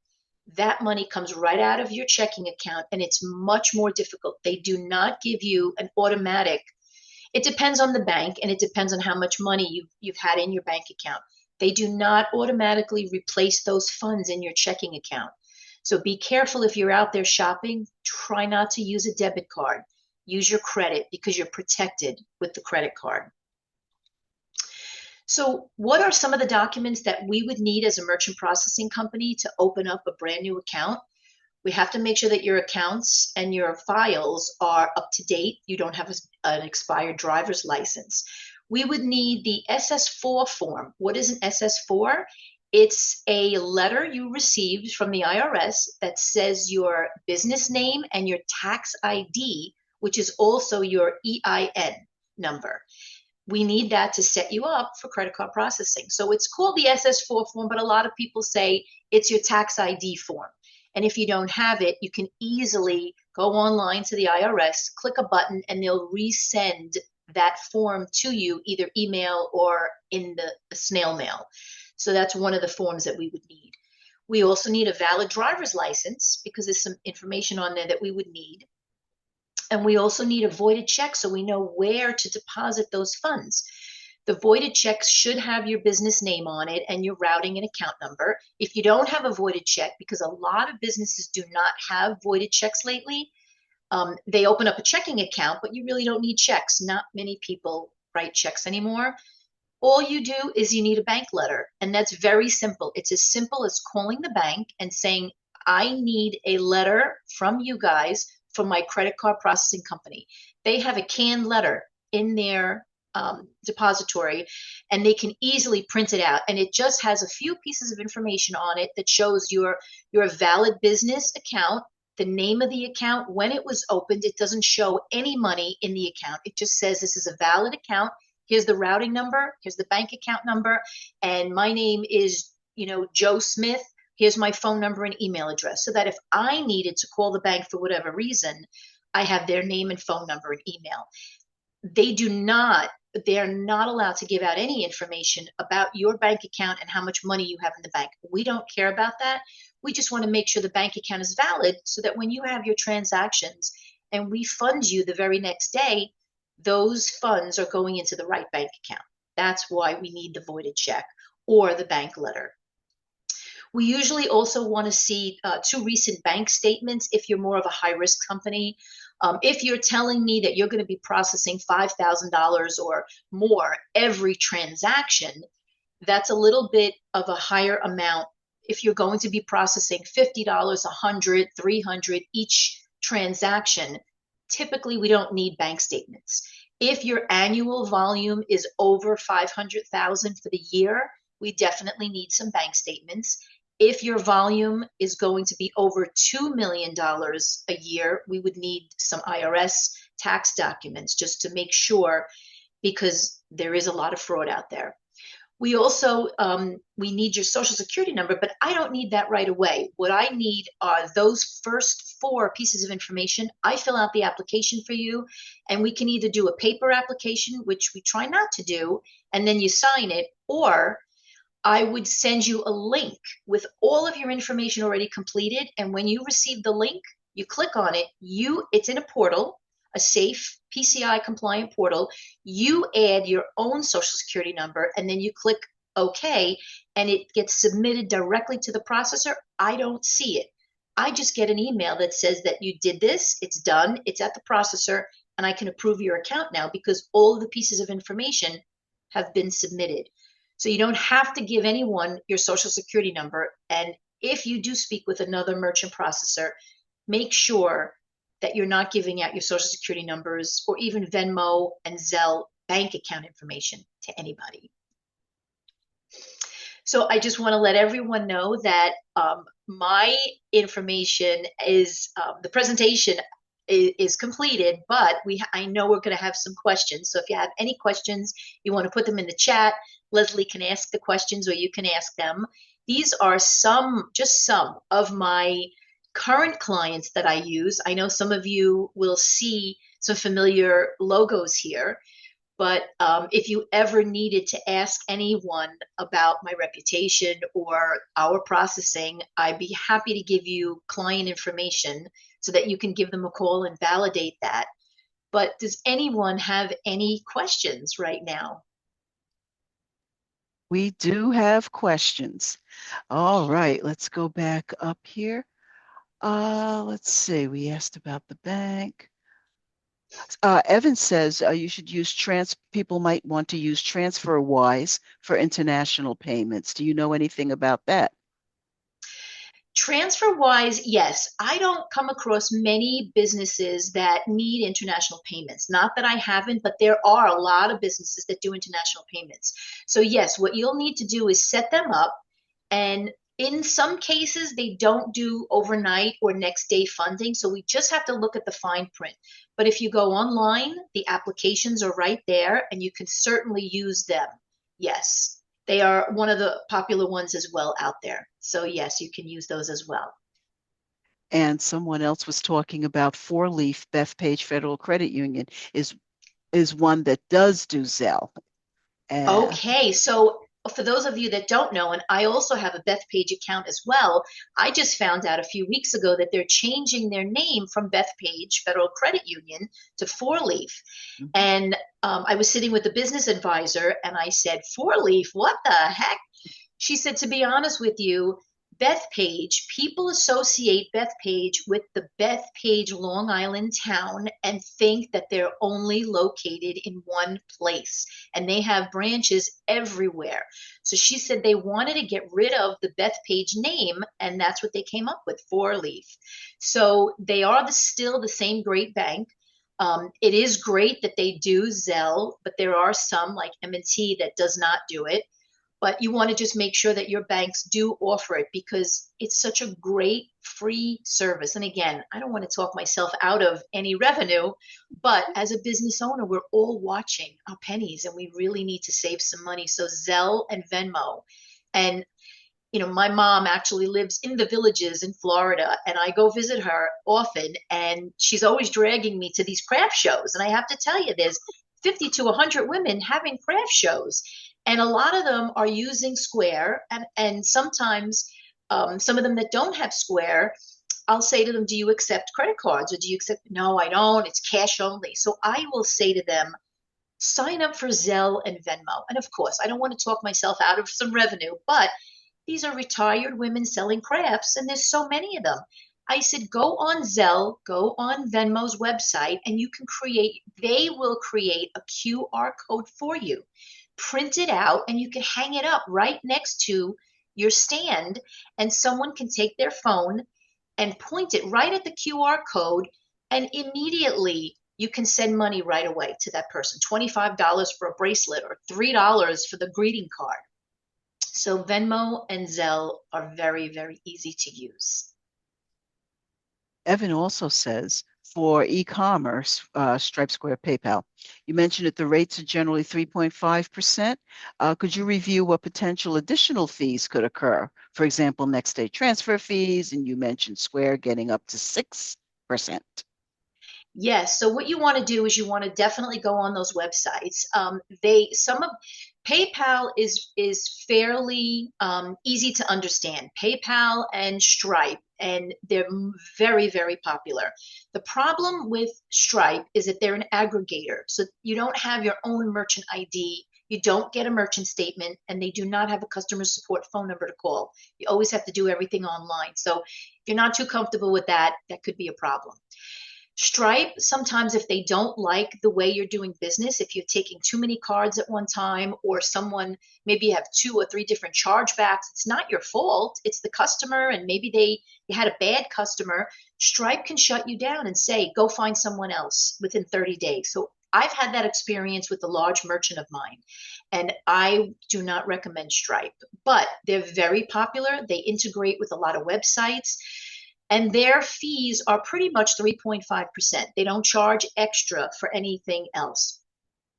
that money comes right out of your checking account and it's much more difficult. They do not give you an automatic. It depends on the bank and it depends on how much money you've had in your bank account. They do not automatically replace those funds in your checking account. So be careful if you're out there shopping. Try not to use a debit card. Use your credit because you're protected with the credit card. So what are some of the documents that we would need as a merchant processing company to open up a brand new account? We have to make sure that your accounts and your files are up to date. You don't have an expired driver's license. We would need the SS4 form. What is an SS4? It's a letter you received from the IRS that says your business name and your tax ID, which is also your EIN number. We need that to set you up for credit card processing. So it's called the SS4 form, but a lot of people say it's your tax ID form. And if you don't have it, you can easily go online to the IRS, click a button, and they'll resend that form to you, either email or in the snail mail. So that's one of the forms that we would need. We also need a valid driver's license because there's some information on there that we would need. And we also need a voided check so we know where to deposit those funds. The voided checks should have your business name on it and your routing and account number. If you don't have a voided check, because a lot of businesses do not have voided checks lately, They open up a checking account, but you really don't need checks. Not many people write checks anymore. All you do is you need a bank letter, and that's very simple. It's as simple as calling the bank and saying, I need a letter from you guys from my credit card processing company. They have a canned letter in their depository, and they can easily print it out. And it just has a few pieces of information on it that shows your valid business account, the name of the account, when it was opened. It doesn't show any money in the account. It just says this is a valid account. Here's the routing number. Here's the bank account number. And my name is, Joe Smith. Here's my phone number and email address, so that if I needed to call the bank for whatever reason, I have their name and phone number and email. They're not allowed to give out any information about your bank account and how much money you have in the bank. We don't care about that. We just want to make sure the bank account is valid, so that when you have your transactions and we fund you the very next day, those funds are going into the right bank account. That's why we need the voided check or the bank letter. We usually also want to see 2 recent bank statements if you're more of a high-risk company. If you're telling me that you're going to be processing $5,000 or more every transaction, that's a little bit of a higher amount. If you're going to be processing $50, $100, $300 each transaction, typically we don't need bank statements. If your annual volume is over 500,000 for the year, we definitely need some bank statements. If your volume is going to be over $2 million a year, we would need some IRS tax documents just to make sure, because there is a lot of fraud out there. We also, we need your social security number, but I don't need that right away. What I need are those first 4 pieces of information. I fill out the application for you, and we can either do a paper application, which we try not to do, and then you sign it, or I would send you a link with all of your information already completed. And when you receive the link, you click on it, it's in a portal, a safe PCI compliant portal. You add your own social security number, and then you click OK, and it gets submitted directly to the processor. I don't see it. I just get an email that says that you did this, it's done, it's at the processor, and I can approve your account now because all of the pieces of information have been submitted. So you don't have to give anyone your social security number. And if you do speak with another merchant processor, make sure that you're not giving out your social security numbers or even Venmo and Zelle bank account information to anybody. So I just want to let everyone know that my information is, the presentation is completed, but I know we're going to have some questions. So if you have any questions, you want to put them in the chat. Leslie can ask the questions, or you can ask them. These are just some of my current clients that I use. I know some of you will see some familiar logos here, but if you ever needed to ask anyone about my reputation or our processing, I'd be happy to give you client information so that you can give them a call and validate that. But does anyone have any questions right now? We do have questions. All right, let's go back up here. Let's see, we asked about the bank. Evan says you should use people might want to use TransferWise for international payments. Do you know anything about that? TransferWise, yes. I don't come across many businesses that need international payments. Not that I haven't, but there are a lot of businesses that do international payments. So yes, what you'll need to do is set them up. And in some cases, they don't do overnight or next day funding. So we just have to look at the fine print. But if you go online, the applications are right there, and you can certainly use them. Yes. They are one of the popular ones as well out there. So yes, you can use those as well. And someone else was talking about 4-Leaf Bethpage Federal Credit Union is one that does do Zelle. Okay, so for those of you that don't know, and I also have a Bethpage account as well, I just found out a few weeks ago that they're changing their name from Bethpage Federal Credit Union to 4-Leaf. Mm-hmm. And I was sitting with the business advisor, and I said, 4-Leaf, what the heck? She said, to be honest with you, Bethpage, people associate Bethpage with the Bethpage, Long Island town and think that they're only located in one place and they have branches everywhere. So she said they wanted to get rid of the Bethpage name, and that's what they came up with, Four Leaf. So they are still the same great bank. It is great that they do Zelle, but there are some like M&T that does not do it. But you want to just make sure that your banks do offer it because it's such a great free service. And again, I don't want to talk myself out of any revenue, but as a business owner, we're all watching our pennies and we really need to save some money. So Zelle and Venmo. And my mom actually lives in the Villages in Florida, and I go visit her often, and she's always dragging me to these craft shows. And I have to tell you, there's 50 to 100 women having craft shows, and a lot of them are using Square, and sometimes some of them that don't have Square, I'll say to them, do you accept credit cards or do you accept? No, I don't. It's cash only. So I will say to them, sign up for Zelle and Venmo. And of course, I don't want to talk myself out of some revenue, but these are retired women selling crafts, and there's so many of them. I said, go on Zelle, go on Venmo's website, and they will create a QR code for you. Print it out, and you can hang it up right next to your stand, and someone can take their phone and point it right at the QR code, and immediately you can send money right away to that person. $25 for a bracelet or $3 for the greeting card. So Venmo and Zelle are very, very easy to use. Evan also says for e-commerce, Stripe, Square, PayPal, you mentioned that the rates are generally 3.5%. Could you review what potential additional fees could occur? For example, next day transfer fees, and you mentioned Square getting up to 6%. Yes. So what you want to do is you want to definitely go on those websites. PayPal is fairly easy to understand. PayPal and Stripe, and they're very, very popular. The problem with Stripe is that they're an aggregator, so you don't have your own merchant ID. You don't get a merchant statement, and they do not have a customer support phone number to call. You always have to do everything online. So if you're not too comfortable with that, that could be a problem. Stripe, sometimes if they don't like the way you're doing business, if you're taking too many cards at one time, or maybe you have 2 or 3 different chargebacks, it's not your fault, it's the customer, and maybe you had a bad customer, Stripe can shut you down and say, go find someone else within 30 days. So I've had that experience with a large merchant of mine, and I do not recommend Stripe, but they're very popular. They integrate with a lot of websites. And their fees are pretty much 3.5%. They don't charge extra for anything else.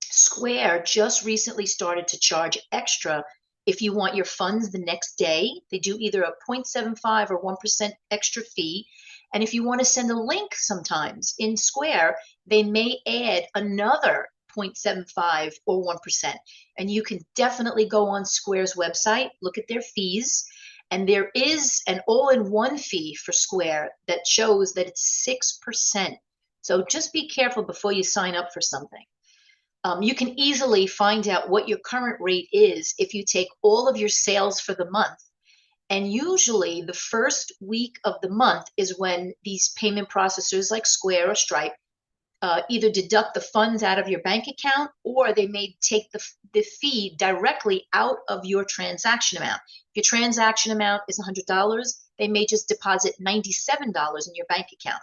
Square just recently started to charge extra if you want your funds the next day. They do either a 0.75 or 1% extra fee. And if you want to send a link sometimes in Square, they may add another 0.75 or 1%. And you can definitely go on Square's website, look at their fees. And there is an all-in-one fee for Square that shows that it's 6%. So just be careful before you sign up for something. You can easily find out what your current rate is if you take all of your sales for the month. And usually the first week of the month is when these payment processors like Square or Stripe either deduct the funds out of your bank account, or they may take the fee directly out of your transaction amount. If your transaction amount is $100, they may just deposit $97 in your bank account.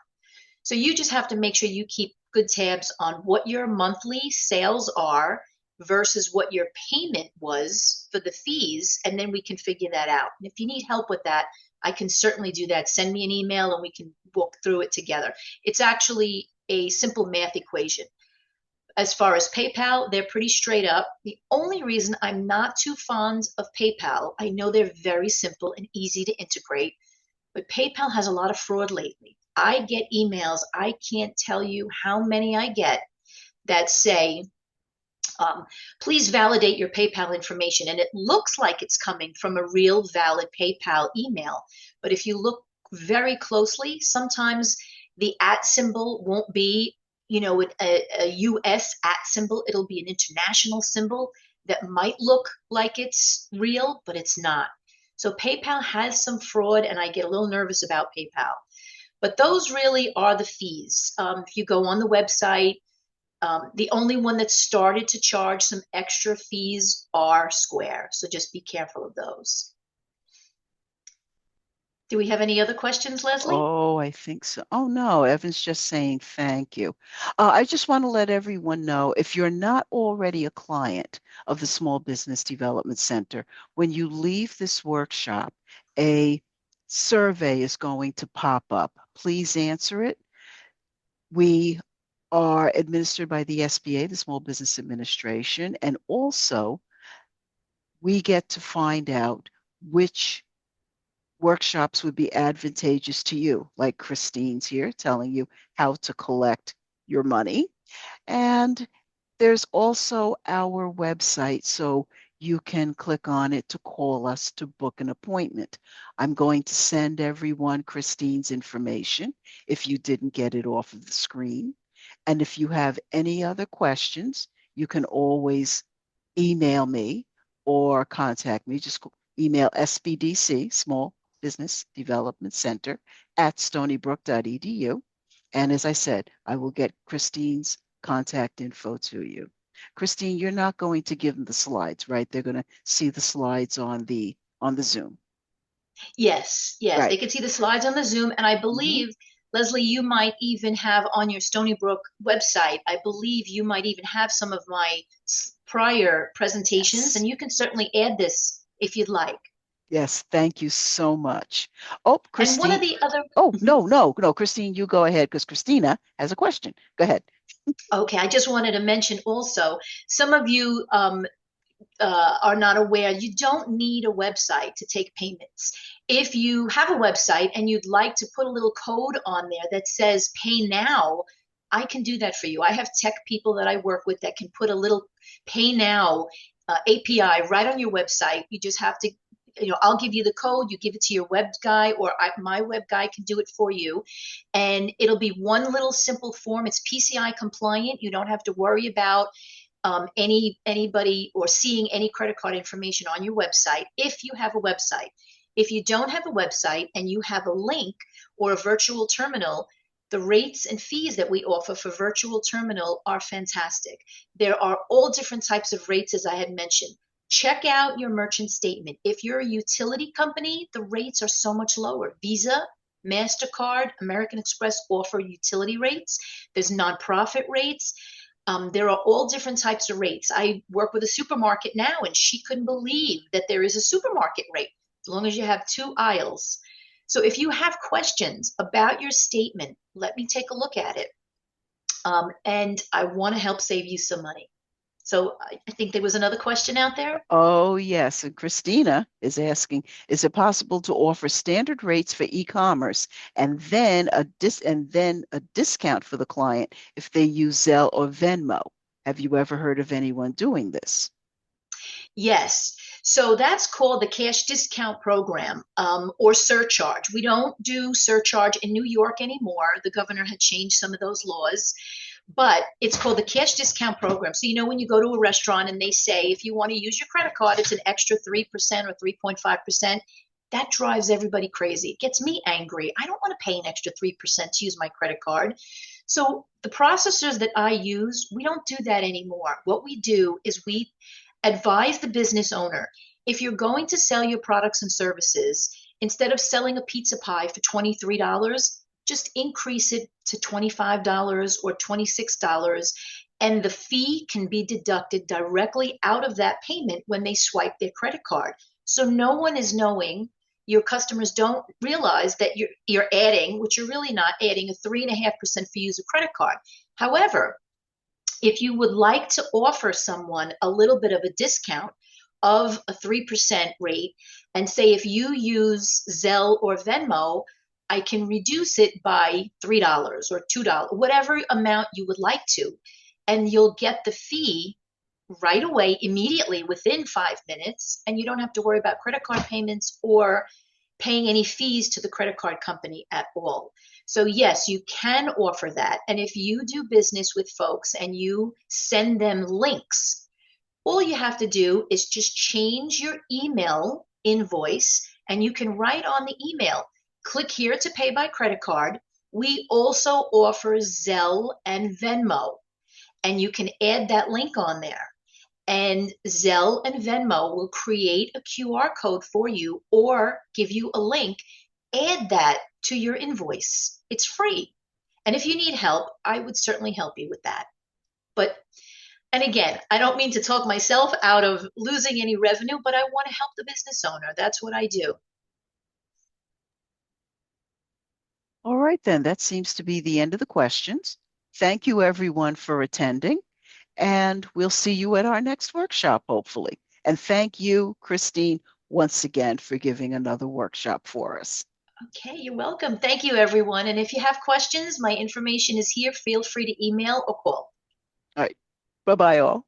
So you just have to make sure you keep good tabs on what your monthly sales are versus what your payment was for the fees, and then we can figure that out. And if you need help with that, I can certainly do that. Send me an email and we can walk through it together. It's actually a simple math equation. As far as PayPal, they're pretty straight up. The only reason I'm not too fond of PayPal, I know they're very simple and easy to integrate, but PayPal has a lot of fraud lately. I get emails, I can't tell you how many I get that say, please validate your PayPal information. And it looks like it's coming from a real valid PayPal email. But if you look very closely, sometimes the @ symbol won't be, a US @ symbol. It'll be an international symbol that might look like it's real, but it's not. So PayPal has some fraud, and I get a little nervous about PayPal. But those really are the fees. If you go on the website, the only one that started to charge some extra fees are Square. So just be careful of those. Do we have any other questions, Leslie? Oh, I think so. Oh, no, Evan's just saying thank you. I just want to let everyone know if you're not already a client of the Small Business Development Center, when you leave this workshop, a survey is going to pop up. Please answer it. We are administered by the SBA, the Small Business Administration, and also we get to find out which workshops would be advantageous to you, like Christine's here telling you how to collect your money. And there's also our website, so you can click on it to call us to book an appointment. I'm going to send everyone Christine's information if you didn't get it off of the screen. And if you have any other questions, you can always email me or contact me. Just email SBDC, Small Business Development Center, at stonybrook.edu. And as I said, I will get Christine's contact info to you. Christine, you're not going to give them the slides, right? They're going to see the slides on the Zoom. Yes, yes, Right. they can see the slides on the Zoom, and I Mhm. believe, Leslie, you might even have on your Stony Brook website, I believe you might even have some of my prior presentations, Yes. and you can certainly add this if you'd like. Yes. Thank you so much. Oh, And one of Christine. the other, Oh, Mhm. no, no, no, Christine, you go ahead because Christina has a question. Go ahead. Okay, I just wanted to mention also, some of you are not aware, you don't need a website to take payments. If you have a website and you'd like to put a little code on there that says pay now, I can do that for you. I have tech people that I work with that can put a little pay now API right on your website. You just have to, I'll give you the code, you give it to your web guy, or my web guy can do it for you. And it'll be one little simple form. It's PCI compliant. You don't have to worry about anybody or seeing any credit card information on your website if you have a website. If you don't have a website and you have a link or a virtual terminal, the rates and fees that we offer for virtual terminal are fantastic. There are all different types of rates, as I had mentioned. Check out your merchant statement. If you're a utility company, the rates are so much lower. Visa, MasterCard, American Express offer utility rates. There's nonprofit rates. There are all different types of rates. I work with a supermarket now, and she couldn't believe that there is a supermarket rate as long as you have two aisles. So if you have questions about your statement, let me take a look at it. And I want to help save you some money. So I think there was another question out there. Oh, yes. And Christina is asking, is it possible to offer standard rates for e-commerce and then a discount for the client if they use Zelle or Venmo? Have you ever heard of anyone doing this? Yes. So that's called the cash discount program, or surcharge. We don't do surcharge in New York anymore. The governor had changed some of those laws, but it's called the cash discount program. So, when you go to a restaurant and they say, if you want to use your credit card, it's an extra 3% or 3.5%. That drives everybody crazy. It gets me angry. I don't want to pay an extra 3% to use my credit card. So the processors that I use, we don't do that anymore. What we do is we advise the business owner, if you're going to sell your products and services, instead of selling a pizza pie for $23, just increase it to $25 or $26, and the fee can be deducted directly out of that payment when they swipe their credit card. So no one is knowing, your customers don't realize that you're adding, which you're really not adding, a 3.5% fee use a credit card. However, if you would like to offer someone a little bit of a discount of a 3% rate, and say if you use Zelle or Venmo, I can reduce it by $3 or $2, whatever amount you would like to, and you'll get the fee right away, immediately within 5 minutes, and you don't have to worry about credit card payments or paying any fees to the credit card company at all. So yes, you can offer that. And if you do business with folks and you send them links, all you have to do is just change your email invoice, and you can write on the email, click here to pay by credit card. We also offer Zelle and Venmo, and you can add that link on there. And Zelle and Venmo will create a QR code for you or give you a link. Add that to your invoice. It's free. And if you need help, I would certainly help you with that. But, and again, I don't mean to talk myself out of losing any revenue, but I want to help the business owner. That's what I do. All right, then. That seems to be the end of the questions. Thank you, everyone, for attending. And we'll see you at our next workshop, hopefully. And thank you, Christine, once again for giving another workshop for us. Okay, you're welcome. Thank you, everyone. And if you have questions, my information is here. Feel free to email or call. All right. Bye-bye, all.